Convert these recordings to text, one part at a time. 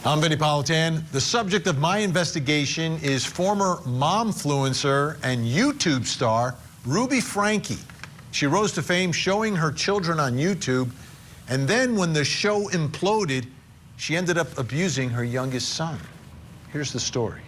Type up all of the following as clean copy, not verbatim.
I'm Vinnie Politan. The subject of my investigation is former momfluencer and YouTube star Ruby Franke. She rose to fame showing her children on YouTube, and then when the show imploded, she ended up abusing her youngest son. Here's the story.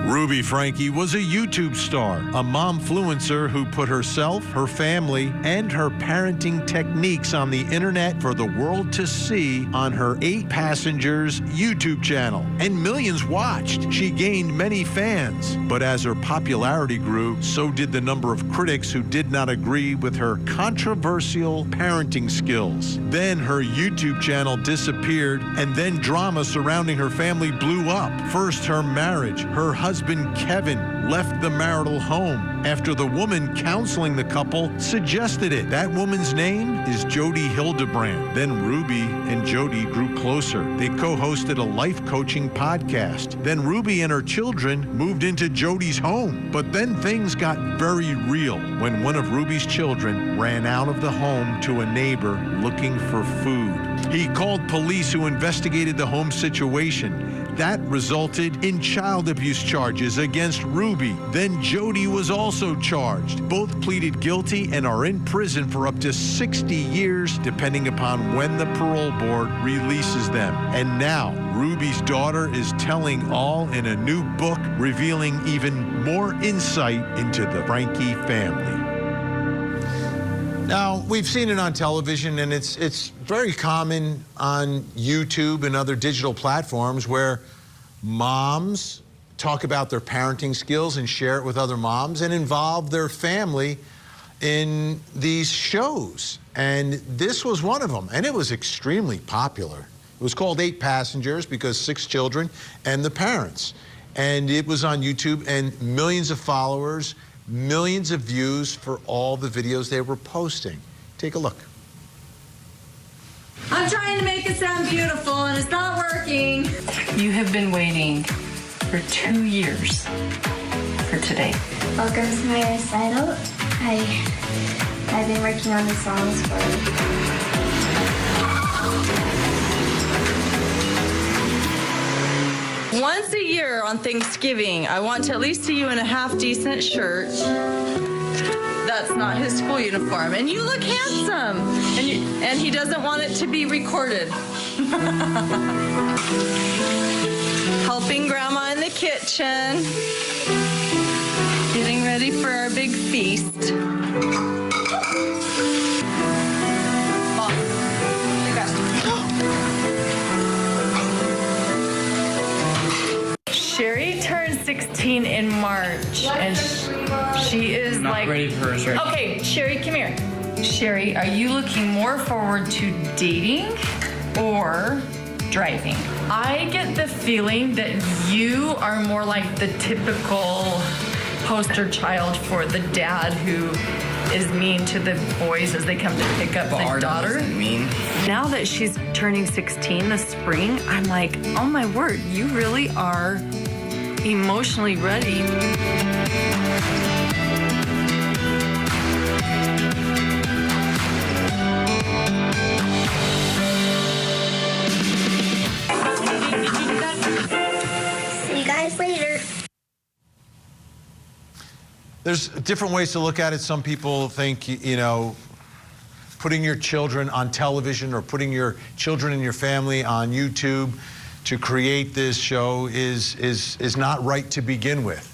Ruby Franke was a YouTube star, a momfluencer who put herself, her family, and her parenting techniques on the internet for the world to see on her 8 Passengers YouTube channel. And millions watched. She gained many fans. But as her popularity grew, so did the number of critics who did not agree with her controversial parenting skills. Then her YouTube channel disappeared, and then drama surrounding her family blew up. First, her marriage. Her husband Kevin left the marital home after the woman counseling the couple suggested it. That woman's name is Jodi Hildebrandt. Then Ruby and Jodi grew closer. They co-hosted a life coaching podcast. Then Ruby and her children moved into Jodi's home. But then things got very real when one of Ruby's children ran out of the home to a neighbor looking for food. He called police who investigated the home situation. That resulted in child abuse charges against Ruby. Then Jodi was also charged. Both pleaded guilty and are in prison for up to 60 years, depending upon when the parole board releases them. And now, Ruby's daughter is telling all in a new book, revealing even more insight into the Franke family. Now, we've seen it on television, and it's very common on YouTube and other digital platforms where moms talk about their parenting skills and share it with other moms and involve their family in these shows. And this was one of them, and it was extremely popular. It was called 8 Passengers because 6 children and the parents. And it was on YouTube, and millions of followers, millions of views for all the videos they were posting. Take a look. I'm trying to make it sound beautiful and it's not working. You have been waiting for 2 years for today. Welcome to my recital. I've been working on the songs for Once a year on Thanksgiving, I want to at least see you in a half-decent shirt. That's not his school uniform. And you look handsome. And he doesn't want it to be recorded. Helping Grandma in the kitchen. Getting ready for our big feast. Sherry turned 16 in March, and she is not ready for her shirt. Okay, Sherry, come here. Sherry, are you looking more forward to dating or driving? I get the feeling that you are more like the typical poster child for the dad who is mean to the boys as they come to pick up the daughter. Mean. Now that she's turning 16 this spring, I'm like, oh my word, you really are emotionally ready. See you guys later. There's different ways to look at it. Some people think, you know, putting your children on television or putting your children and your family on YouTube to create this show is not right to begin with.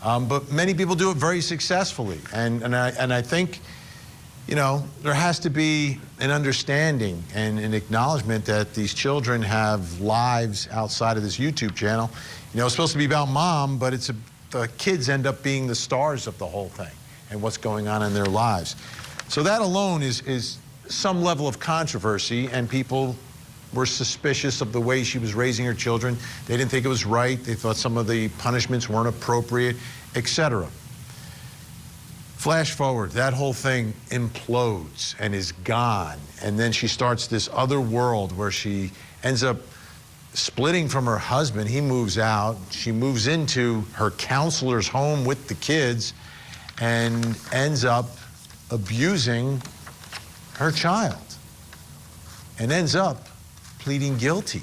But many people do it very successfully. And I think, you know, there has to be an understanding and an acknowledgement that these children have lives outside of this YouTube channel. You know, it's supposed to be about mom, but the kids end up being the stars of the whole thing and what's going on in their lives. So that alone is some level of controversy, and people were suspicious of the way she was raising her children. They didn't think it was right. They thought some of the punishments weren't appropriate, etc. Flash forward, that whole thing implodes and is gone. And then she starts this other world where she ends up splitting from her husband. He moves out. She moves into her counselor's home with the kids and ends up abusing her child. and ends up pleading guilty.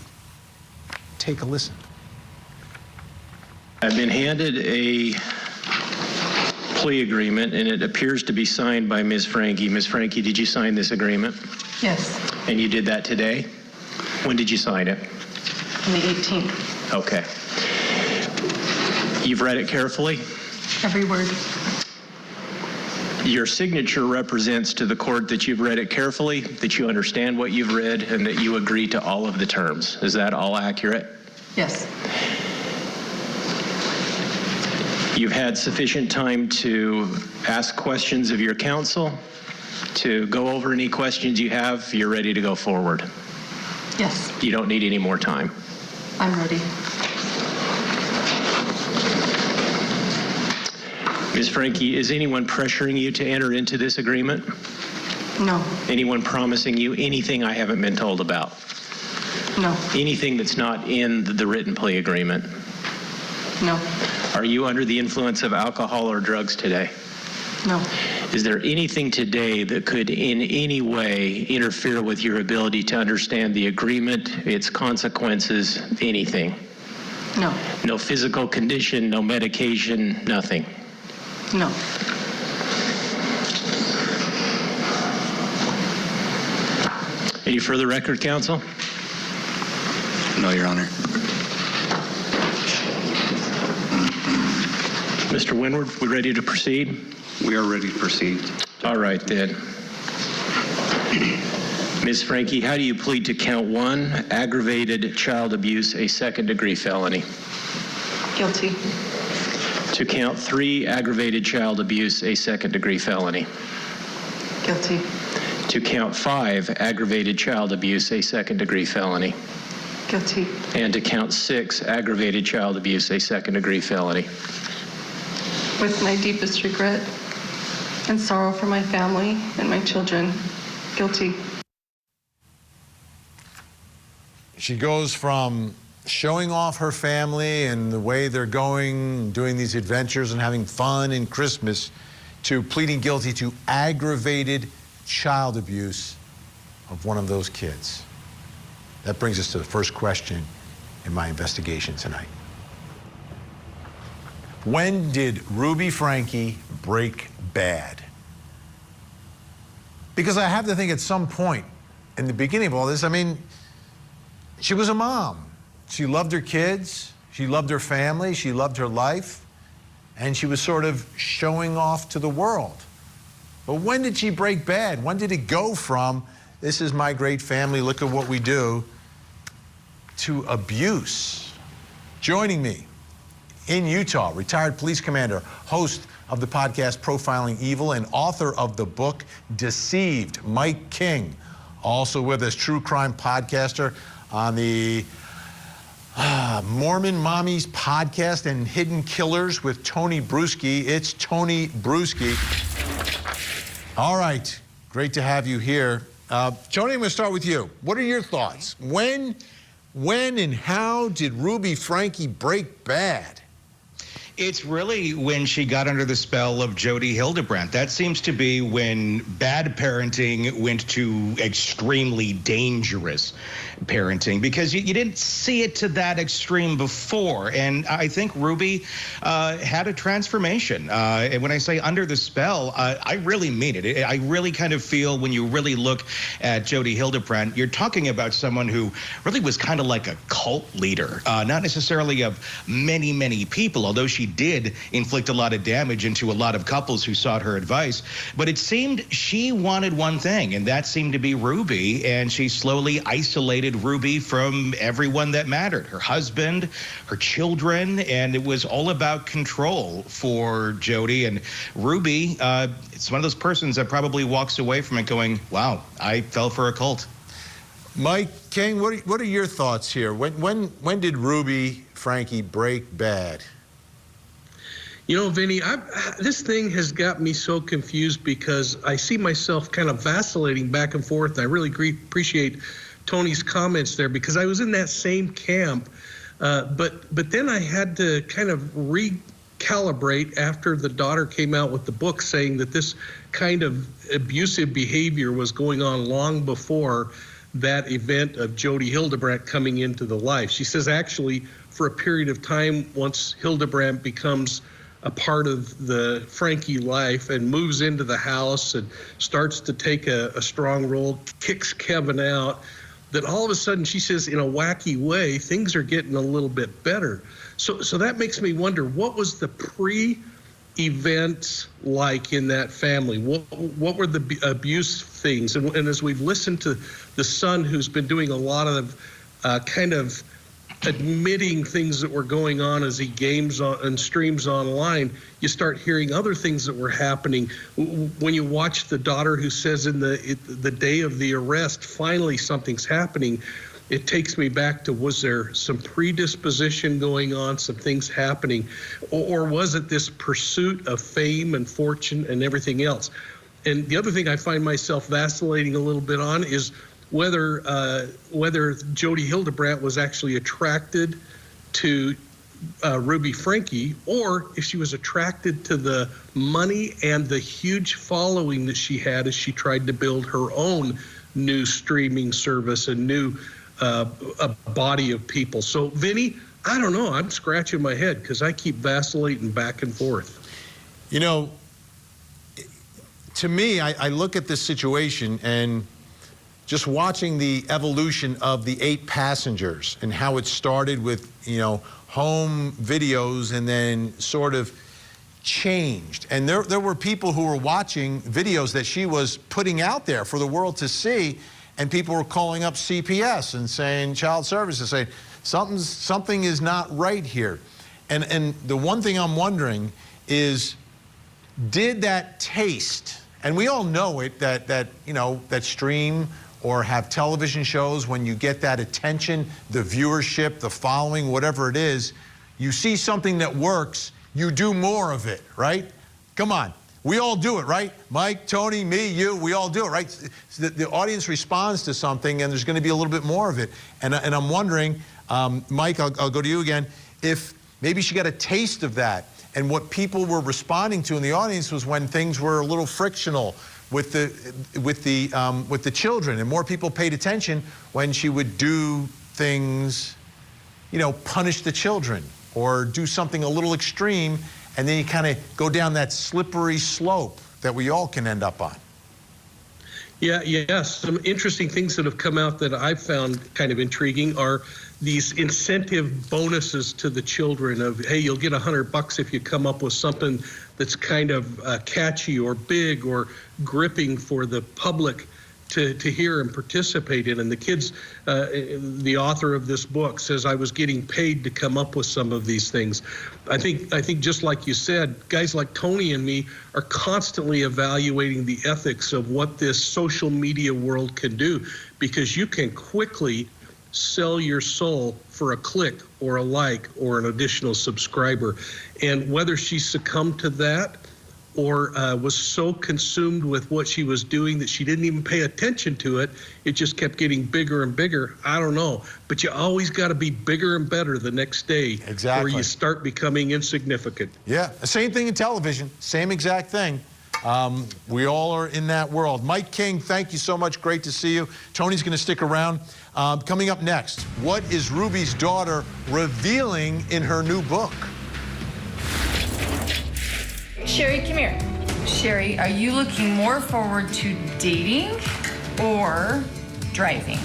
Take a listen. I've been handed a plea agreement, and it appears to be signed by Ms. Franke. Ms. Franke, did you sign this agreement? Yes, And you did that today? When did you sign it? on the 18th. Okay. You've read it carefully? Every word. Your signature represents to the court that you've read it carefully, that you understand what you've read, and that you agree to all of the terms. Is that all accurate? Yes. You've had sufficient time to ask questions of your counsel, to go over any questions you have. You're ready to go forward. Yes, You don't need any more time. I'm ready. Ms. Franke, is anyone pressuring you to enter into this agreement? No, Anyone promising you anything I haven't been told about? no, Anything that's not in the written plea agreement? no, Are you under the influence of alcohol or drugs today? no, Is there anything today that could in any way interfere with your ability to understand the agreement, its consequences, anything? no, No physical condition, no medication, nothing? no. Any further record, counsel? No, Your Honor. Mr. Winward, we ready to proceed? We are ready to proceed. All right, then. Ms. Franke, how do you plead to count 1, aggravated child abuse, a second-degree felony? Guilty. To count 3, aggravated child abuse, a second-degree felony? Guilty. To count 5, aggravated child abuse, a second-degree felony? Guilty. And to count 6, aggravated child abuse, a second-degree felony? With my deepest regret and sorrow for my family and my children, guilty. She goes from showing off her family and the way they're going, doing these adventures and having fun in Christmas, to pleading guilty to aggravated child abuse of one of those kids. That brings us to the first question in my investigation tonight. When did Ruby Franke break bad? Because I have to think at some point in the beginning of all this, I mean, she was a mom. She loved her kids, she loved her family, she loved her life, and she was sort of showing off to the world. But when did she break bad? When did it go from, this is my great family, look at what we do, to abuse? Joining me in Utah, retired police commander, host of the podcast Profiling Evil, and author of the book Deceived, Mike King. Also with us, true crime podcaster on the Mormon Mommies podcast and Hidden Killers with Tony Bruschi. It's Tony Bruschi. All right, great to have you here. Tony, I'm going to start with you. What are your thoughts? When and how did Ruby Franke break bad? It's really when she got under the spell of Jodi Hildebrandt. That seems to be when bad parenting went to extremely dangerous parenting, because you didn't see it to that extreme before. And I think Ruby had a transformation. And when I say under the spell, I really mean it. I really kind of feel when you really look at Jodi Hildebrandt, you're talking about someone who really was kind of like a cult leader, not necessarily of many, many people, although she did inflict a lot of damage into a lot of couples who sought her advice. But it seemed she wanted one thing, and that seemed to be Ruby, and she slowly isolated Ruby from everyone that mattered, her husband, her children, and it was all about control for Jodi. And Ruby, it's one of those persons that probably walks away from it going, wow, I fell for a cult. Mike King, what are your thoughts here? When did Ruby Franke break bad? You know, Vinnie, this thing has got me so confused because I see myself kind of vacillating back and forth. And I really appreciate Tony's comments there, because I was in that same camp. But then I had to kind of recalibrate after the daughter came out with the book saying that this kind of abusive behavior was going on long before that event of Jodi Hildebrandt coming into the life. She says actually for a period of time, once Hildebrandt becomes a part of the Franke life and moves into the house and starts to take a strong role, kicks Kevin out, that all of a sudden, she says, in a wacky way, things are getting a little bit better. So that makes me wonder, what was the pre-event like in that family? What were the abuse things? And as we've listened to the son, who's been doing a lot of kind of admitting things that were going on as he games on and streams online, you start hearing other things that were happening. When you watch the daughter who says in the day of the arrest, finally something's happening, it takes me back to, was there some predisposition going on, some things happening, or was it this pursuit of fame and fortune and everything else? And the other thing I find myself vacillating a little bit on is whether Jodi Hildebrandt was actually attracted to Ruby Franke, or if she was attracted to the money and the huge following that she had as she tried to build her own new streaming service and new a body of people. So, Vinnie, I don't know. I'm scratching my head because I keep vacillating back and forth. You know, to me, I look at this situation and just watching the evolution of the 8 passengers and how it started with, you know, home videos and then sort of changed. And there were people who were watching videos that she was putting out there for the world to see, and people were calling up CPS and saying, Child Services, saying, something is not right here. And the one thing I'm wondering is, did that taste, and we all know it, that you know, that stream or have television shows, when you get that attention, the viewership, the following, whatever it is, you see something that works, you do more of it, right? Come on, we all do it, right? Mike, Tony, me, you, we all do it, right? The audience responds to something, and there's going to be a little bit more of it. And I'm wondering, Mike, I'll go to you again, if maybe she got a taste of that, and what people were responding to in the audience was when things were a little frictional with the children, and more people paid attention when she would do things, you know, punish the children or do something a little extreme, and then you kind of go down that slippery slope that we all can end up on. Yeah, yes. Some interesting things that have come out that I've found kind of intriguing are these incentive bonuses to the children of, hey, you'll get $100 if you come up with something that's kind of catchy or big or gripping for the public to hear and participate in. And the kids, the author of this book says, I was getting paid to come up with some of these things. I think just like you said, guys like Tony and me are constantly evaluating the ethics of what this social media world can do, because you can quickly sell your soul for a click or a like or an additional subscriber. And whether she succumbed to that or was so consumed with what she was doing that she didn't even pay attention to it, it just kept getting bigger and bigger. I don't know. But you always got to be bigger and better the next day. Exactly. Or you start becoming insignificant. Yeah, the same thing in television, same exact thing. We all are in that world. Mike King, thank you so much. Great to see you. Tony's going to stick around. Coming up next, what is Ruby's daughter revealing in her new book? Sherry, come here. Sherry, are you looking more forward to dating or driving?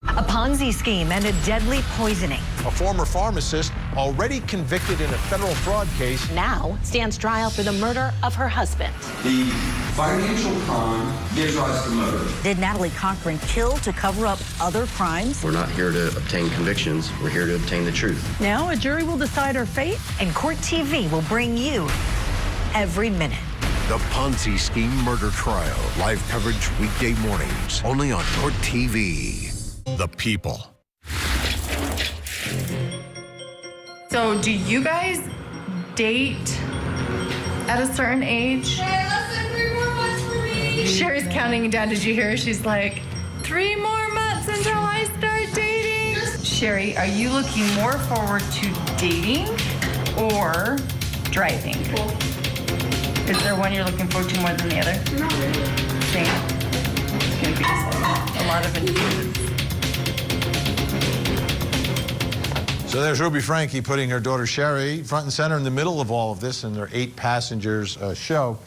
A Ponzi scheme and a deadly poisoning. A former pharmacist already convicted in a federal fraud case. Now stands trial for the murder of her husband. The financial crime gives rise to murder. Did Natalie Cochran kill to cover up other crimes? We're not here to obtain convictions. We're here to obtain the truth. Now a jury will decide her fate, and Court TV will bring you every minute. The Ponzi scheme murder trial. Live coverage weekday mornings, only on Court TV. The People. So do you guys date at a certain age? Hey, less than 3 more months for me. Sherry's counting down. Did you hear her? She's like, 3 more months until I start dating. Sherry, are you looking more forward to dating or driving? Is there one you're looking forward to more than the other? Not really. Same. It's going to be a lot of independence. So there's Ruby Franke putting her daughter Sherry front and center in the middle of all of this in their 8 passengers show.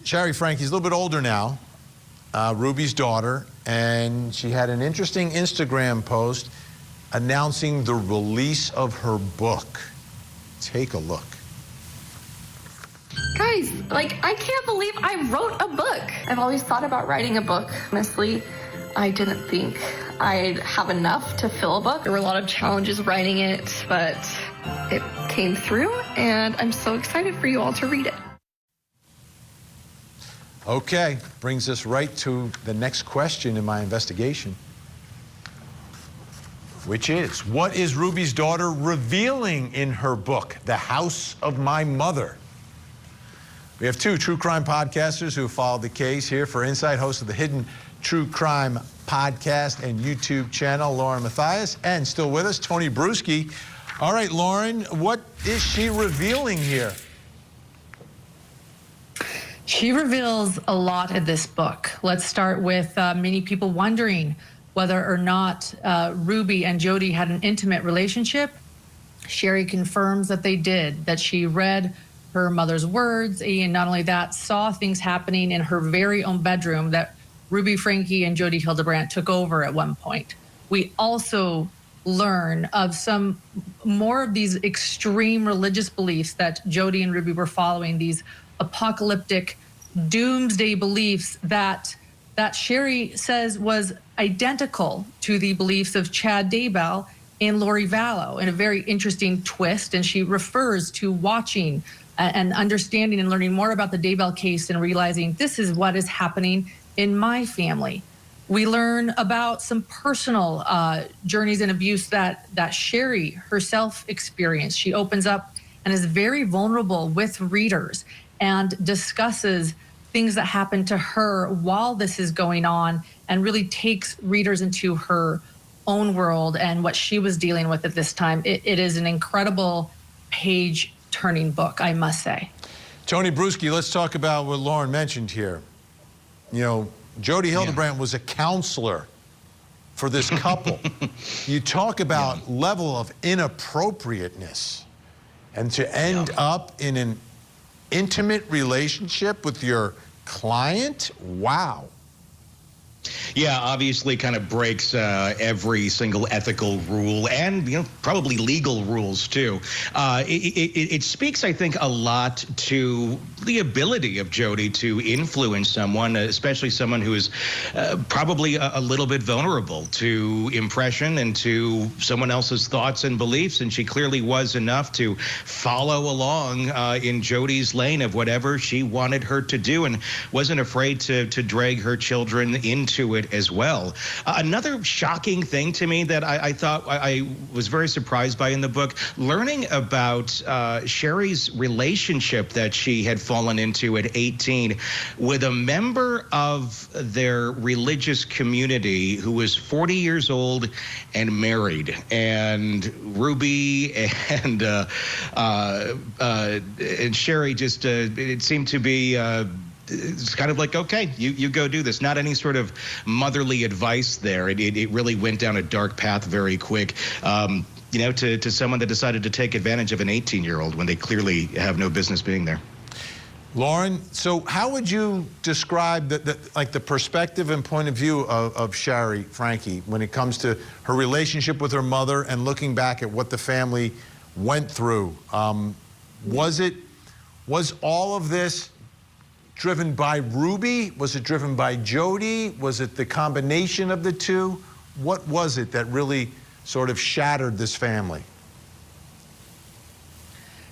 Sherry Franke's a little bit older now, Ruby's daughter, and she had an interesting Instagram post announcing the release of her book. Take a look. Guys, I can't believe I wrote a book. I've always thought about writing a book. Honestly, I didn't think I'd have enough to fill a book. There were a lot of challenges writing it, but it came through, and I'm so excited for you all to read it. Okay, brings us right to the next question in my investigation, which is, what is Ruby's daughter revealing in her book, The House of My Mother? We have 2 true crime podcasters who followed the case here for Insight, host of the Hidden True Crime podcast and YouTube channel, Lauren Mathias, and still with us, Tony Bruschi. All right, Lauren, what is she revealing here? She reveals a lot in this book. Let's start with many people wondering whether or not Ruby and Jodi had an intimate relationship. Sherry confirms that they did, that she read her mother's words, and not only that, saw things happening in her very own bedroom that Ruby Franke and Jodi Hildebrandt took over at one point. We also learn of some more of these extreme religious beliefs that Jodi and Ruby were following, these apocalyptic doomsday beliefs that Sherry says was identical to the beliefs of Chad Daybell and Lori Vallow, in a very interesting twist. And she refers to watching and understanding and learning more about the Daybell case and realizing this is what is happening in my family. We learn about some personal journeys and abuse that Sherry herself experienced. She opens up and is very vulnerable with readers and discusses things that happened to her while this is going on, and really takes readers into her own world and what she was dealing with at this time. It is an incredible page-turning book, I must say. Tony Bruschi, let's talk about what Lauren mentioned here. You know, Jodi Hildebrandt was a counselor for this couple. You talk about level of inappropriateness, and to end up in an intimate relationship with your client? Wow. Yeah, obviously kind of breaks every single ethical rule and, probably legal rules, too. It speaks, I think, a lot to the ability of Jodi to influence someone, especially someone who is probably a little bit vulnerable to impression and to someone else's thoughts and beliefs. And she clearly was enough to follow along in Jodi's lane of whatever she wanted her to do, and wasn't afraid to drag her children into it as well. Another shocking thing to me that I thought I was very surprised by in the book, learning about Sherry's relationship that she had fallen into at 18 with a member of their religious community who was 40 years old and married. And Ruby and Sherry just, it seemed to be it's kind of like, okay, you go do this. Not any sort of motherly advice there. It really went down a dark path very quick, to someone that decided to take advantage of an 18-year-old when they clearly have no business being there. Lauren, so how would you describe the perspective and point of view of Sherry Franke when it comes to her relationship with her mother and looking back at what the family went through? Was all of this driven by Ruby? Was it driven by Jodi? Was it the combination of the two? What was it that really sort of shattered this family?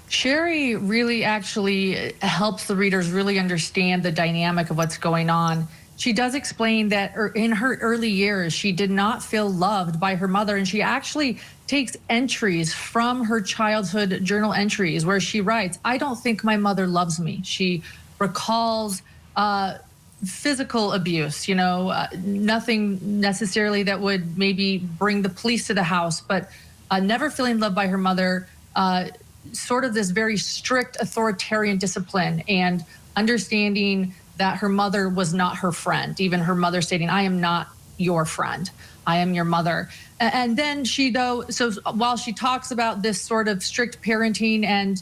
Sherry really actually helps the readers really understand the dynamic of what's going on. She does explain that in her early years, she did not feel loved by her mother, and she actually takes entries from her childhood journal entries where she writes, "I don't think my mother loves me." She recalls physical abuse, nothing necessarily that would maybe bring the police to the house, but never feeling loved by her mother. sort of this very strict authoritarian discipline and understanding that her mother was not her friend, even her mother stating, I am not your friend, I am your mother. And then so while she talks about this sort of strict parenting and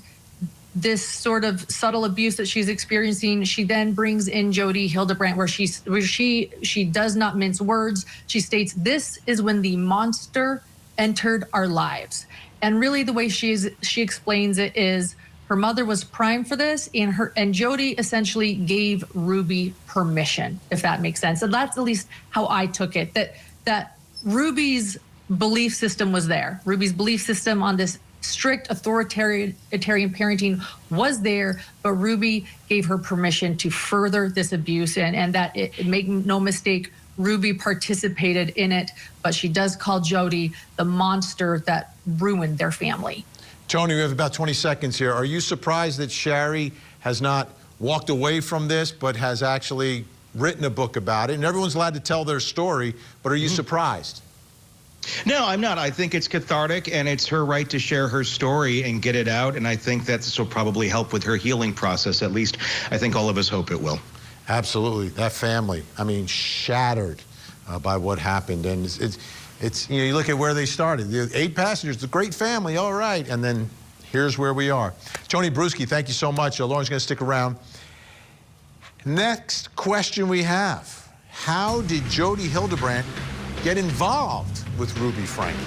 this sort of subtle abuse that she's experiencing, she then brings in Jodi Hildebrandt, where she does not mince words. She states, this is when the monster entered our lives. And really the way she explains it is her mother was primed for this, and Jodi essentially gave Ruby permission, if that makes sense. And that's at least how I took it, that Ruby's belief system was there. Ruby's belief system on this strict authoritarian parenting was there, but Ruby gave her permission to further this abuse, and that make no mistake, Ruby participated in it, but she does call Jodi the monster that ruined their family. Tony, we have about 20 seconds here. Are you surprised that Sherry has not walked away from this, but has actually written a book about it? And everyone's allowed to tell their story, but are you surprised? No, I'm not. I think it's cathartic, and it's her right to share her story and get it out, and I think this will probably help with her healing process. At least I think all of us hope it will. Absolutely. That family, I mean, shattered by what happened. And it's you look at where they started. The 8 passengers, a great family, all right, and then here's where we are. Tony Bruschi, thank you so much. Lauren's going to stick around. Next question we have, how did Jodi Hildebrandt get involved with Ruby Franke?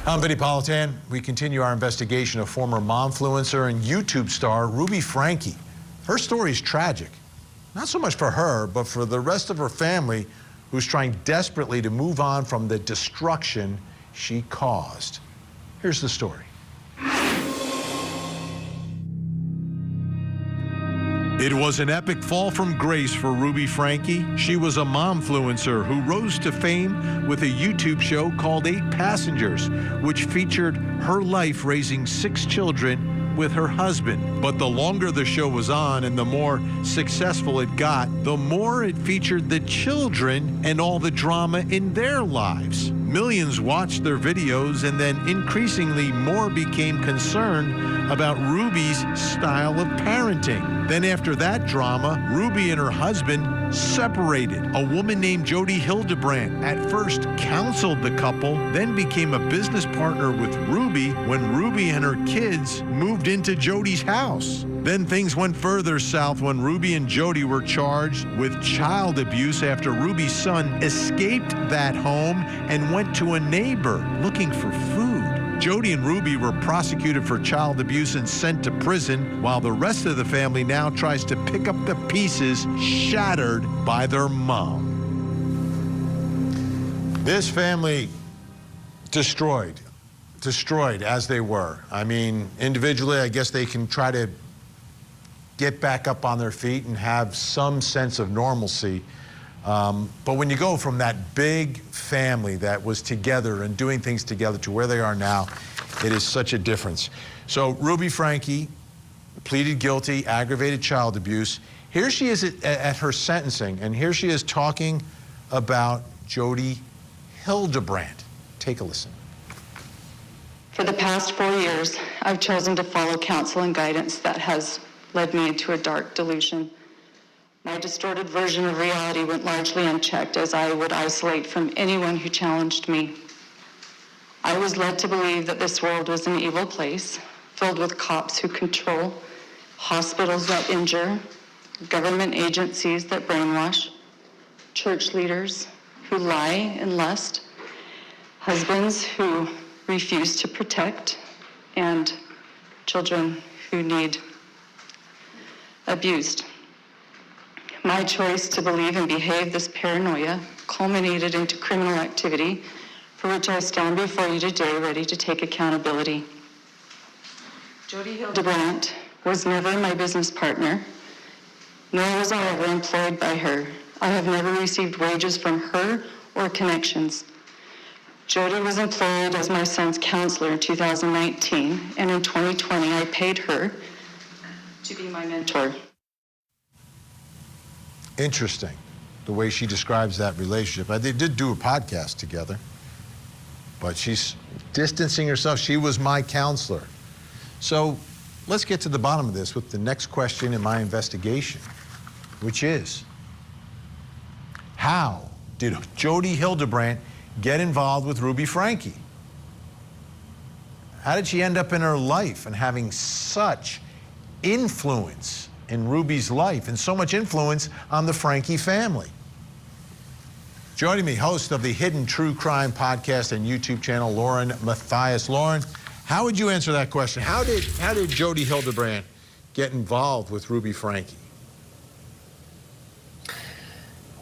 I'm Vinnie Politan. We continue our investigation of former momfluencer and YouTube star Ruby Franke. Her story is tragic, not so much for her, but for the rest of her family who's trying desperately to move on from the destruction she caused. Here's the story. It was an epic fall from grace for Ruby Franke. She was a momfluencer who rose to fame with a YouTube show called 8 Passengers, which featured her life raising 6 children with her husband. But the longer the show was on and the more successful it got, the more it featured the children and all the drama in their lives. Millions watched their videos, and then increasingly more became concerned about Ruby's style of parenting. Then after that drama, Ruby and her husband separated. A woman named Jodi Hildebrandt at first counseled the couple, then became a business partner with Ruby when Ruby and her kids moved into Jodi's house. Then things went further south when Ruby and Jodi were charged with child abuse after Ruby's son escaped that home and went to a neighbor looking for food. Jodi and Ruby were prosecuted for child abuse and sent to prison, while the rest of the family now tries to pick up the pieces shattered by their mom. This family destroyed as they were. I mean, individually, I guess they can try to get back up on their feet and have some sense of normalcy. But when you go from that big family that was together and doing things together to where they are now, it is such a difference. So Ruby Franke pleaded guilty, aggravated child abuse. Here she is at her sentencing, and here she is talking about Jodi Hildebrandt. Take a listen. For the past 4 years, I've chosen to follow counsel and guidance that has led me into a dark delusion. My distorted version of reality went largely unchecked, as I would isolate from anyone who challenged me. I was led to believe that this world was an evil place, filled with cops who control, hospitals that injure, government agencies that brainwash, church leaders who lie and lust, husbands who refuse to protect, and children who need abused. My choice to believe and behave this paranoia culminated into criminal activity for which I stand before you today ready to take accountability. Jodi Hildebrandt was never my business partner, nor was I ever employed by her. I have never received wages from her or connections. Jodi was employed as my son's counselor in 2019, and in 2020 I paid her to be my mentor. Interesting, the way she describes that relationship. They did do a podcast together, but she's distancing herself. She was my counselor. So let's get to the bottom of this with the next question in my investigation, which is, how did Jodi Hildebrandt get involved with Ruby Franke? How did she end up in her life and having such influence in Ruby's life and so much influence on the Franke family? Joining me, host of the Hidden True Crime podcast and YouTube channel, Lauren Matthias. Lauren, how would you answer that question? How did Jodi Hildebrandt get involved with Ruby Franke?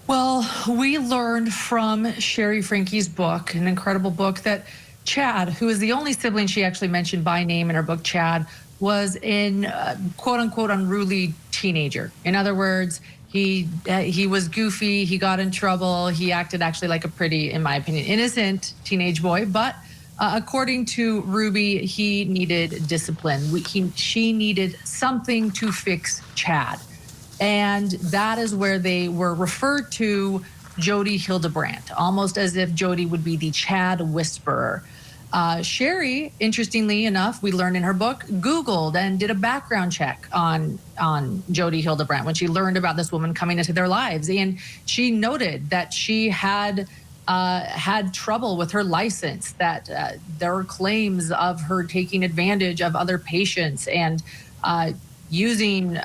Well, we learned from Sherry Franke's book, an incredible book, that Chad, who is the only sibling she actually mentioned by name in her book, Chad, was in quote unquote unruly teenager. In other words, he was goofy, he got in trouble, he acted actually like a pretty, in my opinion, innocent teenage boy, but according to Ruby, he needed discipline. She needed something to fix Chad. And that is where they were referred to Jodi Hildebrandt, almost as if Jodi would be the Chad whisperer. Sherry, interestingly enough, we learned in her book, Googled and did a background check on Jodi Hildebrandt when she learned about this woman coming into their lives. And she noted that she had trouble with her license, that there were claims of her taking advantage of other patients and using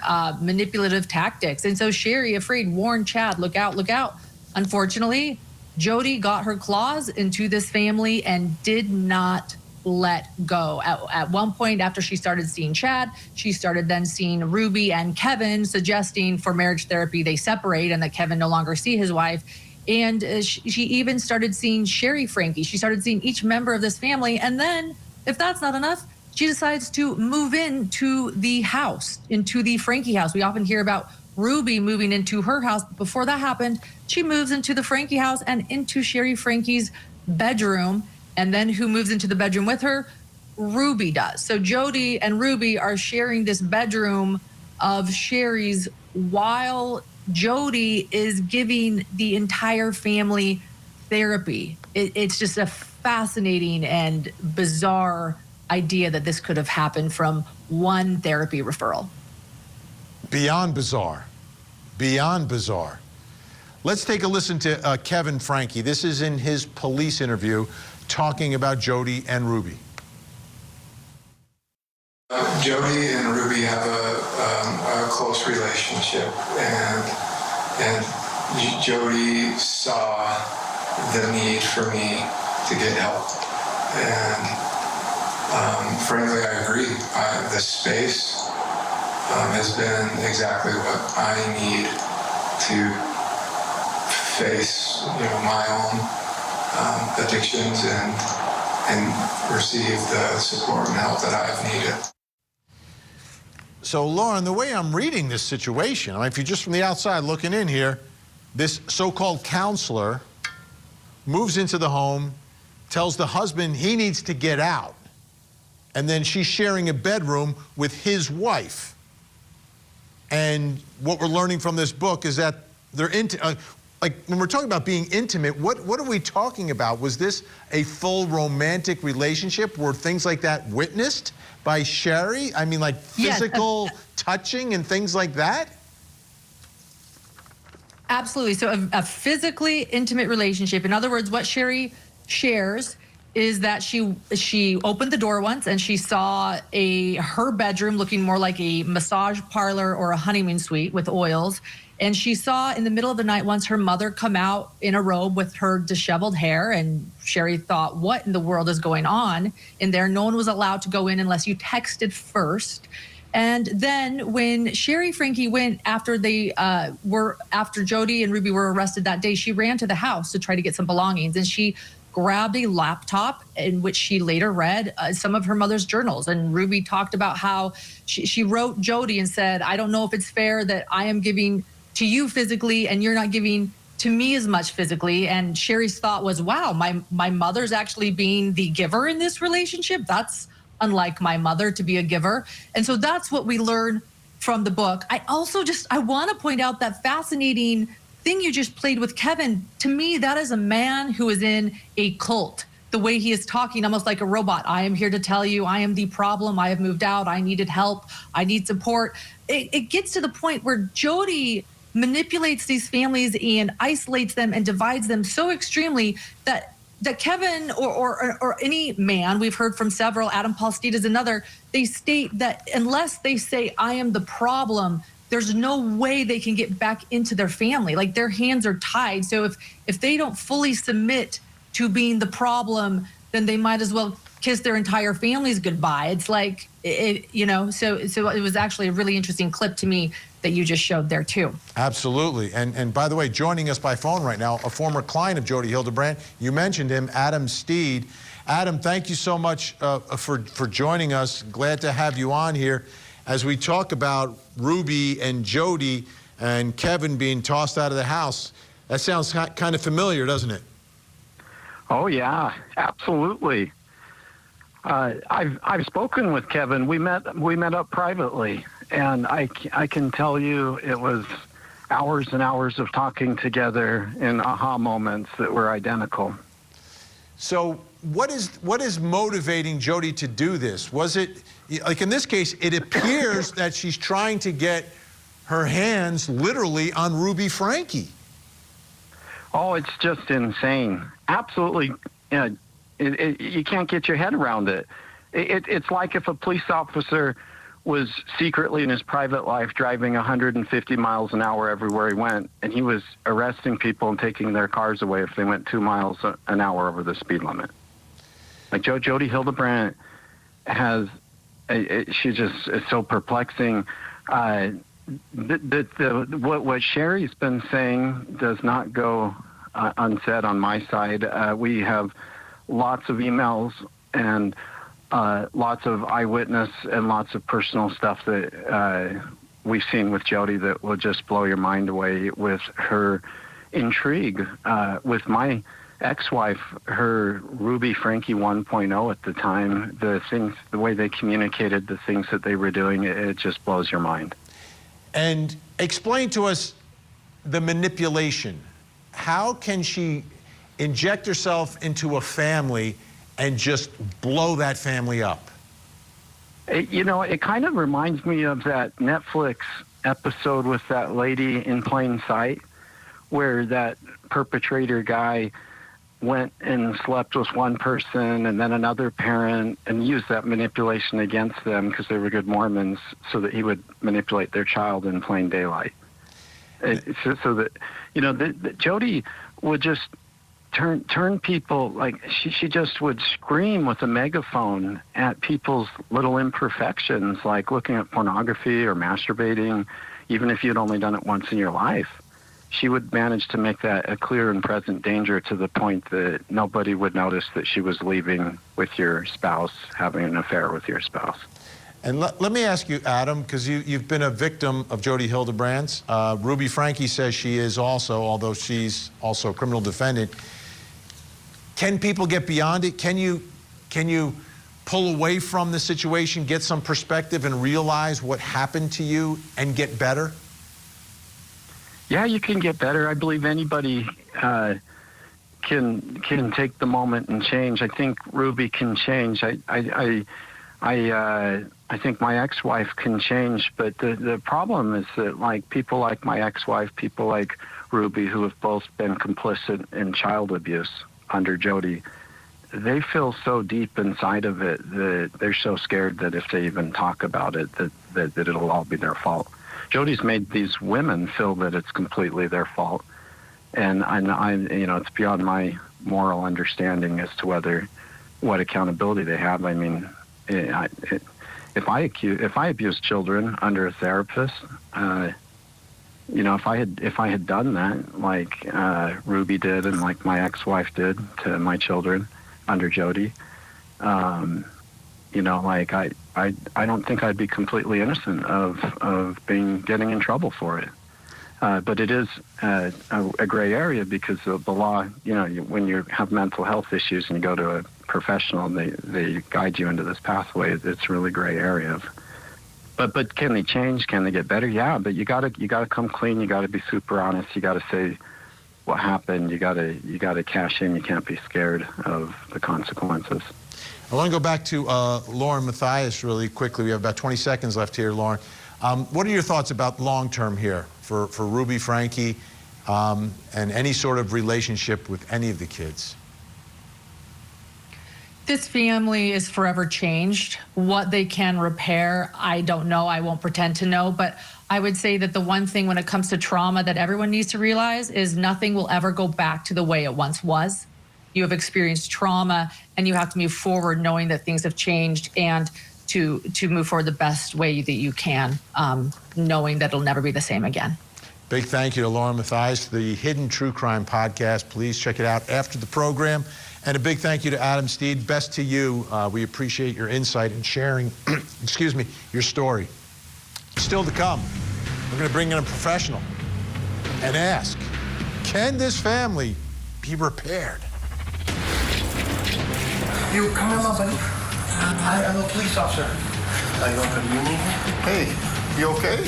manipulative tactics. And so Sherry, afraid, warned Chad, look out, look out. Unfortunately, Jodi got her claws into this family and did not let go. At one point, after she started seeing Chad, she started then seeing Ruby and Kevin, suggesting for marriage therapy they separate and that Kevin no longer see his wife. And she even started seeing Sherry Franke. She started seeing each member of this family. And then, if that's not enough, she decides to move into the house, into the Franke house. We often hear about Ruby moving into her house. But before that happened, she moves into the Franke house and into Sherry Franke's bedroom. And then who moves into the bedroom with her? Ruby does. So Jodi and Ruby are sharing this bedroom of Sherry's while Jodi is giving the entire family therapy. It's just a fascinating and bizarre idea that this could have happened from one therapy referral. Beyond bizarre. Beyond bizarre. Let's take a listen to Kevin Franke. This is in his police interview talking about Jodi and Ruby. Jodi and Ruby have a close relationship, and Jodi saw the need for me to get help, and frankly, I agree. The space has been exactly what I need to face, my own addictions and receive the support and help that I've needed. So, Lauren, the way I'm reading this situation, if you're just from the outside looking in here, this so-called counselor moves into the home, tells the husband he needs to get out, and then she's sharing a bedroom with his wife. And what we're learning from this book is that they're like when we're talking about being intimate, what are we talking about? Was this a full romantic relationship? Were things like that witnessed by Sherry? I mean, like physical touching and things like that? Absolutely. So a physically intimate relationship. In other words, what Sherry shares is that she opened the door once and she saw her bedroom looking more like a massage parlor or a honeymoon suite with oils. And she saw in the middle of the night once her mother come out in a robe with her disheveled hair. And Sherry thought, what in the world is going on in there? No one was allowed to go in unless you texted first. And then when Sherry Franke went after after Jodi and Ruby were arrested that day, she ran to the house to try to get some belongings. And she grabbed a laptop in which she later read some of her mother's journals. And Ruby talked about how she wrote Jodi and said, I don't know if it's fair that I am giving to you physically, and you're not giving to me as much physically. And Sherry's thought was, wow, my mother's actually being the giver in this relationship. That's unlike my mother to be a giver. And so that's what we learn from the book. I want to point out that fascinating thing you just played with Kevin. To me, that is a man who is in a cult. The way he is talking, almost like a robot. I am here to tell you, I am the problem. I have moved out. I needed help. I need support. It gets to the point where Jodi manipulates these families and isolates them and divides them so extremely that Kevin or any man, we've heard from several, Adam Paul Steed is another, they state that unless they say, I am the problem, there's no way they can get back into their family. Like, their hands are tied. So if they don't fully submit to being the problem, then they might as well kiss their entire families goodbye. It's like, so it was actually a really interesting clip to me that you just showed there too. Absolutely. And by the way, joining us by phone right now, a former client of Jodi Hildebrandt, you mentioned him, Adam Steed. Adam, thank you so much for joining us. Glad to have you on here as we talk about Ruby and Jodi and Kevin being tossed out of the house. That sounds kind of familiar, doesn't it? Oh yeah, absolutely. I've spoken with Kevin. We met up privately, and I can tell you it was hours and hours of talking together in aha moments that were identical. So what is motivating Jodi to do this? Was it, like in this case, it appears that she's trying to get her hands literally on Ruby Franke. Oh, it's just insane. Absolutely. You can't get your head around it. It's like if a police officer was secretly in his private life driving 150 miles an hour everywhere he went, and he was arresting people and taking their cars away if they went 2 miles an hour over the speed limit. Like Jodi Hildebrandt has, she just is so perplexing. What Sherry's been saying does not go unsaid on my side. We have lots of emails and lots of eyewitness and lots of personal stuff that we've seen with Jodi that will just blow your mind away with her intrigue. With my ex-wife, her Ruby Franke 1.0 at the time, the way they communicated, the things that they were doing, it just blows your mind. And explain to us the manipulation. How can she inject herself into a family and just blow that family up? It kind of reminds me of that Netflix episode with that lady in plain sight, where that perpetrator guy went and slept with one person and then another parent and used that manipulation against them because they were good Mormons so that he would manipulate their child in plain daylight. So that, Jodi would just turn people, like she just would scream with a megaphone at people's little imperfections, like looking at pornography or masturbating, even if you'd only done it once in your life. She would manage to make that a clear and present danger to the point that nobody would notice that she was leaving with your spouse, having an affair with your spouse. And let me ask you, Adam, because you've been a victim of Jodi Hildebrandt's. Ruby Franke says she is also, although she's also a criminal defendant. Can people get beyond it? Can you pull away from the situation, get some perspective, and realize what happened to you and get better? Yeah, you can get better. I believe anybody can take the moment and change. I think Ruby can change. I think my ex-wife can change, but the problem is that, like, people like my ex-wife, people like Ruby, who have both been complicit in child abuse under Jodi, they feel so deep inside of it that they're so scared that if they even talk about it, that it'll all be their fault. Jodi's made these women feel that it's completely their fault, and it's beyond my moral understanding as to what accountability they have. I mean, if I abused children under a therapist, if I had done that like Ruby did and like my ex-wife did to my children under Jodi, I don't think I'd be completely innocent of getting in trouble for it. But it is a gray area because of the law. You know, when you have mental health issues and you go to a professional and they guide you into this pathway, it's really gray area. But can they change? Can they get better? Yeah, but you gotta come clean. You gotta be super honest. You gotta say what happened. You gotta cash in. You can't be scared of the consequences. I want to go back to Lauren Mathias really quickly. We have about 20 seconds left here, Lauren. What are your thoughts about long-term here for Ruby Franke and any sort of relationship with any of the kids? This family is forever changed. What they can repair, I don't know. I won't pretend to know. But I would say that the one thing when it comes to trauma that everyone needs to realize is nothing will ever go back to the way it once was. You have experienced trauma, and you have to move forward knowing that things have changed and to move forward the best way that you can, knowing that it'll never be the same again. Big thank you to Lauren Mathias, the Hidden True Crime Podcast. Please check it out after the program. And a big thank you to Adam Steed. Best to you. We appreciate your insight and sharing, excuse me, your story. Still to come, we're going to bring in a professional and ask, can this family be repaired? You come in, my buddy. I'm a police officer. Are you open to me? Hey, you okay?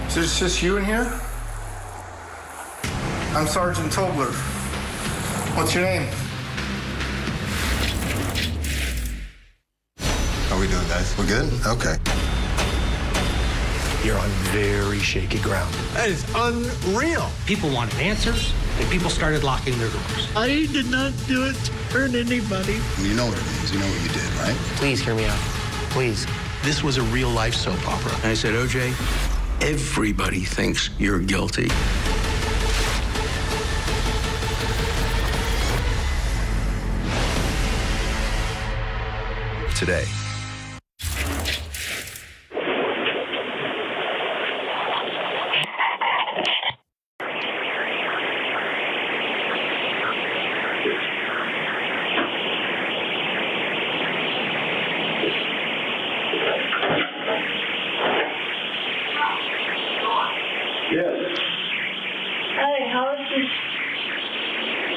Is it just you in here? I'm Sergeant Tobler. What's your name? How are we doing, guys? We're good? Okay. You're on very shaky ground. That is unreal. People wanted answers, and people started locking their doors. I did not do it to hurt anybody. You know what it means. You know what you did, right? Please hear me out. Please. This was a real-life soap opera. And I said, OJ, everybody thinks you're guilty. Today.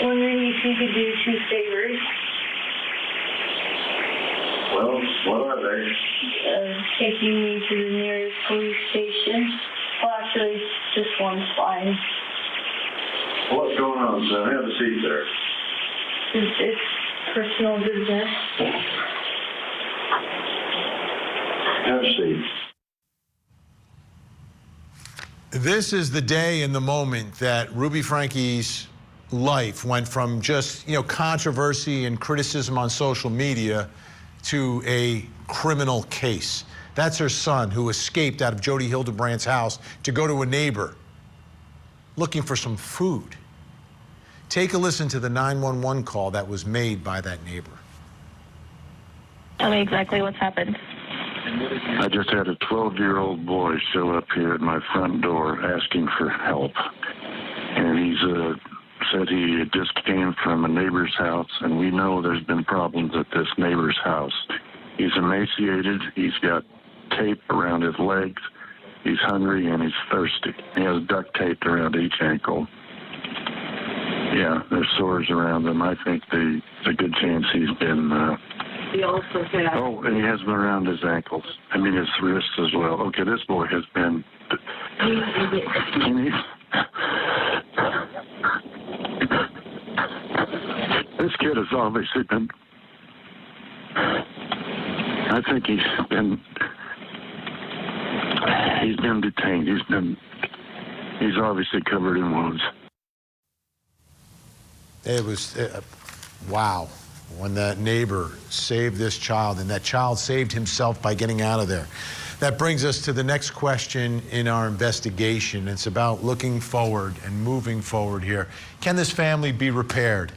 Wondering if you could do 2 favors. Well, what are they? Taking me to the nearest police station. Well, actually, just one's fine. What's going on, son? Have a seat there. It's personal business. Have a seat. This is the day and the moment that Ruby Franke's life went from just, controversy and criticism on social media to a criminal case. That's her son who escaped out of Jodi Hildebrandt's house to go to a neighbor looking for some food. Take a listen to the 911 call that was made by that neighbor. Tell me exactly what's happened. I just had a 12-year-old boy show up here at my front door asking for help. And he's said he just came from a neighbor's house, and we know there's been problems at this neighbor's house. He's emaciated. He's got tape around his legs. He's hungry, and he's thirsty. He has duct tape around each ankle. Yeah, there's sores around him. I think there's a good chance he's been... He also had... Oh, and he has been around his ankles. I mean, his wrists as well. Okay, this boy has been... This kid has obviously been... I think he's been detained. He's obviously covered in wounds. It was, wow, when that neighbor saved this child, and that child saved himself by getting out of there. That brings us to the next question in our investigation. It's about looking forward and moving forward here. Can this family be repaired?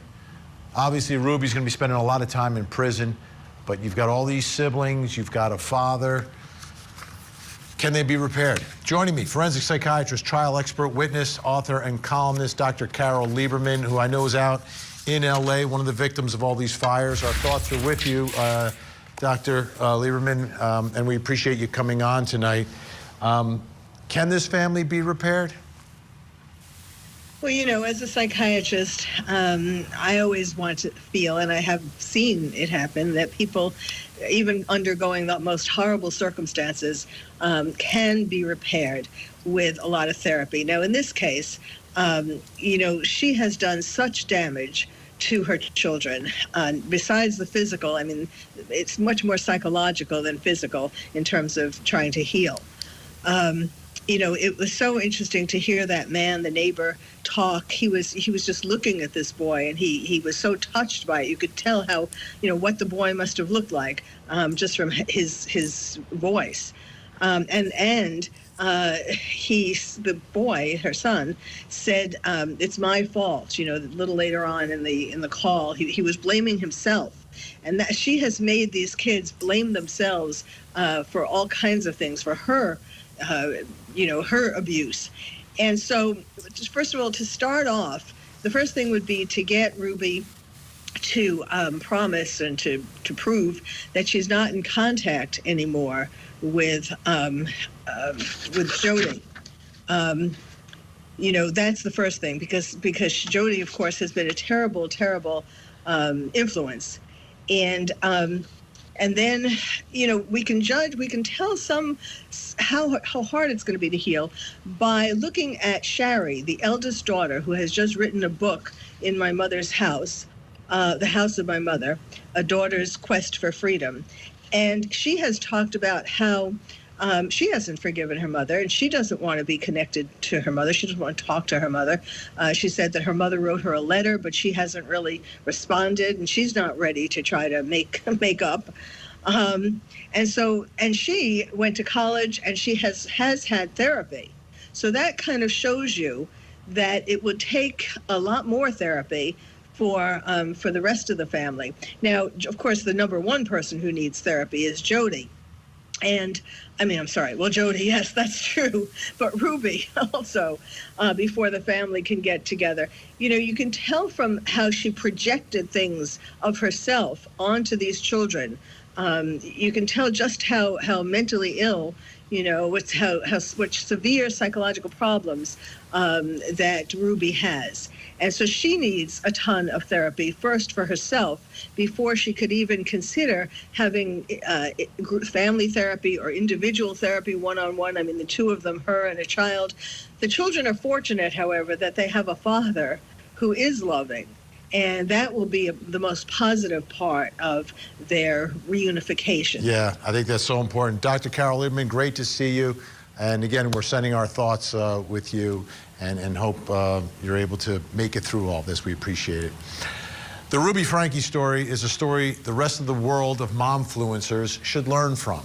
Obviously, Ruby's going to be spending a lot of time in prison, but you've got all these siblings, you've got a father. Can they be repaired? Joining me, forensic psychiatrist, trial expert, witness, author, and columnist, Dr. Carol Lieberman, who I know is out in LA, one of the victims of all these fires. Our thoughts are with you, Dr. Lieberman, and we appreciate you coming on tonight. Can this family be repaired? Well, you know, as a psychiatrist, I always want to feel, and I have seen it happen, that people, even undergoing the most horrible circumstances, can be repaired with a lot of therapy. Now, in this case, you know, she has done such damage to her children. Besides the physical, I mean, it's much more psychological than physical in terms of trying to heal. You know, it was so interesting to hear that man, the neighbor, talk. He was just looking at this boy, and he was so touched by it. You could tell how, you know, what the boy must have looked like just from his voice. The boy, her son, said, "It's my fault." You know, a little later on in the call, he was blaming himself. And that she has made these kids blame themselves for all kinds of things, for her, you know, her abuse. And so, first of all, to start off, the first thing would be to get Ruby to promise and to prove that she's not in contact anymore with Jodi. You know, that's the first thing, because Jodi, of course, has been a terrible, terrible influence. And then, you know, we can tell how hard it's going to be to heal by looking at Shari, the eldest daughter, who has just written a book, In My Mother's House, The House of My Mother, A Daughter's Quest for Freedom. And she has talked about how she hasn't forgiven her mother, and she doesn't want to be connected to her mother. She doesn't want to talk to her mother. She said that her mother wrote her a letter, but she hasn't really responded, and she's not ready to try to make up. And she went to college, and she has had therapy. So that kind of shows you that it would take a lot more therapy for the rest of the family. Now, of course, the number one person who needs therapy is Jodi. And Jodi, yes, that's true. But Ruby also, before the family can get together. You know, you can tell from how she projected things of herself onto these children. You can tell just how mentally ill, you know, which severe psychological problems that Ruby has. And so she needs a ton of therapy, first for herself, before she could even consider having family therapy or individual therapy one-on-one. I mean, the two of them, her and a child. The children are fortunate, however, that they have a father who is loving. And that will be the most positive part of their reunification. Yeah, I think that's so important. Dr. Carol Lieberman, great to see you. And again, we're sending our thoughts with you and hope you're able to make it through all this. We appreciate it. The Ruby Franke story is a story the rest of the world of momfluencers should learn from.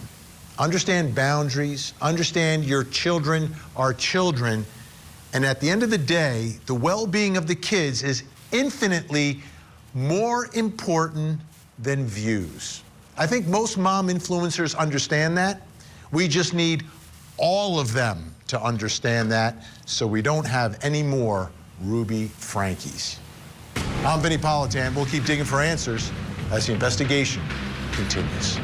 Understand boundaries, understand your children are children, and at the end of the day, the well-being of the kids is infinitely more important than views. I think most mom influencers understand that. We just need all of them to understand that so we don't have any more Ruby Frankes. I'm Vinnie Politan. We'll keep digging for answers as the investigation continues.